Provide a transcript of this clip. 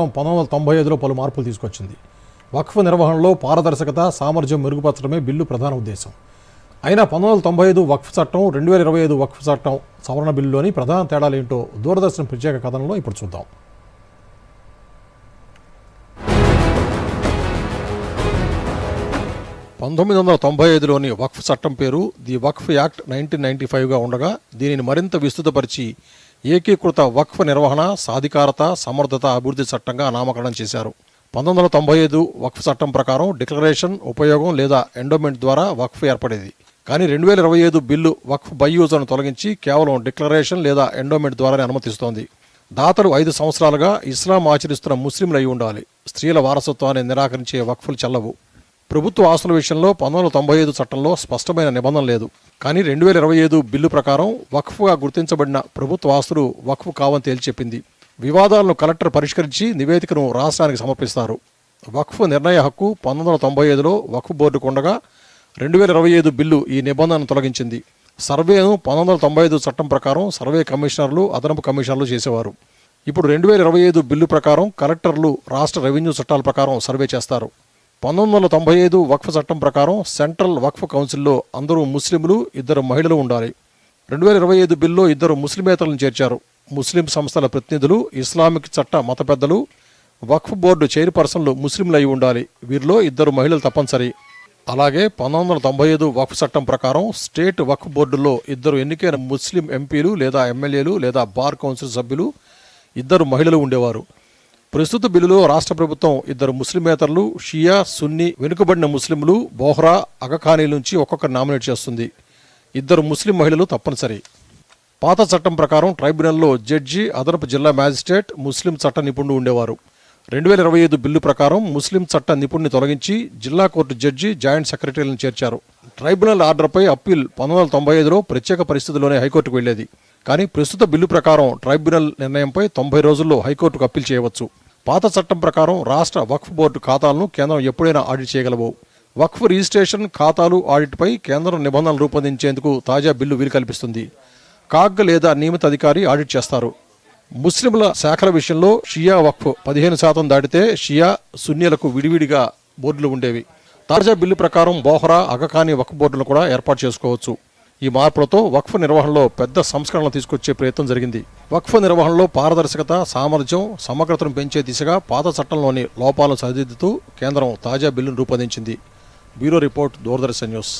1995లో పలు మార్పులు తీసుకొచ్చింది. వక్ఫ్ నిర్వహణలో పారదర్శకత, సామర్థ్యం మెరుగుపరచడమే బిల్లు ప్రధాన ఉద్దేశం. అయినా 1995 వక్ఫ్ చట్టం, 2025 వక్ఫ్ చట్టం సవరణ బిల్లులోని ప్రధాన తేడాలేంటో దూరదర్శన్ ప్రత్యేక కథనంలో ఇప్పుడు చూద్దాం. 1995లోని వక్ఫ్ చట్టం పేరు ది వక్ఫ్ యాక్ట్ 1995గా ఉండగా దీనిని మరింత విస్తృతపరిచి ఏకీకృత వక్ఫ్ నిర్వహణ, సాధికారత, సమర్థత అభివృద్ధి చట్టంగా నామకరణం చేశారు. 1995 వక్ఫ్ చట్టం ప్రకారం డిక్లరేషన్, ఉపయోగం లేదా ఎండోమెంట్ ద్వారా వక్ఫ్ ఏర్పడేది. కానీ 2025 బిల్లు వక్ఫ్ బై యూజర్ను తొలగించి కేవలం డిక్లరేషన్ లేదా ఎండోమెంట్ ద్వారానే అనుమతిస్తోంది. దాతలు 5 సంవత్సరాలుగా ఇస్లాం ఆచరిస్తున్న ముస్లింలు అయి ఉండాలి. స్త్రీల వారసత్వాన్ని నిరాకరించే వక్ఫ్లు చెల్లవు. ప్రభుత్వ ఆస్తుల విషయంలో 1995 చట్టంలో స్పష్టమైన నిబంధన లేదు. కానీ 2025 బిల్లు ప్రకారం వక్ఫ్గా గుర్తించబడిన ప్రభుత్వ ఆస్తులు వక్ఫ్ కావని తేల్చెప్పింది. వివాదాలను కలెక్టర్ పరిష్కరించి నివేదికను రాష్ట్రానికి సమర్పిస్తారు. వక్ఫ్ నిర్ణయ హక్కు 1995లో వక్ఫ్ బోర్డుకు ఉండగా 2025 బిల్లు ఈ నిబంధనను తొలగించింది. సర్వేను 1995 చట్టం ప్రకారం సర్వే కమిషనర్లు, అదనపు కమిషనర్లు చేసేవారు. ఇప్పుడు 2025 బిల్లు ప్రకారం కలెక్టర్లు రాష్ట్ర రెవెన్యూ చట్టాల ప్రకారం సర్వే చేస్తారు. 1995 వక్ఫ్ చట్టం ప్రకారం సెంట్రల్ వక్ఫ్ కౌన్సిల్లో అందరూ ముస్లింలు, 2 మహిళలు ఉండాలి. 2025 బిల్లో 2 ముస్లిమేతరులను చేర్చారు. ముస్లిం సంస్థల ప్రతినిధులు, ఇస్లామిక్ చట్ట మత పెద్దలు, వక్ఫ్ బోర్డు చైర్పర్సన్లు ముస్లింలు అయి ఉండాలి. వీరిలో 2 మహిళలు తప్పనిసరి. అలాగే 1995 వక్ఫ్ చట్టం ప్రకారం స్టేట్ వక్ఫ్ బోర్డుల్లో 2 ఎన్నికైన ముస్లిం ఎంపీలు లేదా ఎమ్మెల్యేలు లేదా బార్ కౌన్సిల్ సభ్యులు, 2 మహిళలు ఉండేవారు. ప్రస్తుత బిల్లులో రాష్ట్ర ప్రభుత్వం 2 ముస్లిమేతరులు, షియా, సున్నీ, వెనుకబడిన ముస్లింలు, బోహ్రా, అగఖానీల నుంచి ఒక్కొక్కరు నామినేట్ చేస్తుంది. 2 ముస్లిం మహిళలు తప్పనిసరి. పాత చట్టం ప్రకారం ట్రైబ్యునల్లో జడ్జి, అదనపు జిల్లా మ్యాజిస్ట్రేట్, ముస్లిం చట్ట నిపుణుడు ఉండేవారు. 2025 బిల్లు ప్రకారం ముస్లిం చట్ట నిపుణుని తొలగించి జిల్లా కోర్టు జడ్జి, జాయింట్ సెక్రటరీలను చేర్చారు. ట్రైబ్యునల్ ఆర్డర్పై అప్పీల్ 1995లో ప్రత్యేక పరిస్థితుల్లోనే హైకోర్టుకు వెళ్లేది. కానీ ప్రస్తుత బిల్లు ప్రకారం ట్రైబ్యునల్ నిర్ణయంపై 90 రోజుల్లో హైకోర్టుకు అప్పీల్ చేయవచ్చు. పాత చట్టం ప్రకారం రాష్ట్ర వక్ఫ్ బోర్డు ఖాతాలను కేంద్రం ఎప్పుడైనా ఆడిట్ చేయగలవు. వక్ఫ్ రిజిస్ట్రేషన్, ఖాతాలు ఆడిట్పై కేంద్రం నిబంధనలు రూపొందించేందుకు తాజా బిల్లు వీలు కల్పిస్తుంది. కాగ్ లేదా నియమిత అధికారి ఆడిట్ చేస్తారు. ముస్లింల శాఖల విషయంలో షియా వక్ఫ్ 15% దాటితే షియా, సున్నీలకు విడివిడిగా బోర్డులు ఉండేవి. తాజా బిల్లు ప్రకారం బోహ్రా, అగఖానీ వక్ఫ్ బోర్డులను కూడా ఏర్పాటు చేసుకోవచ్చు. ఈ మార్పులతో వక్ఫ్ నిర్వహణలో పెద్ద సంస్కరణలు తీసుకొచ్చే ప్రయత్నం జరిగింది. వక్ఫ్ నిర్వహణలో పారదర్శకత, సామర్థ్యం, సమగ్రతను పెంచే దిశగా పాత చట్టంలోని లోపాలను సరిదిద్దుతూ కేంద్రం తాజా బిల్లును రూపొందించింది. Bureau report, Doordarshan news.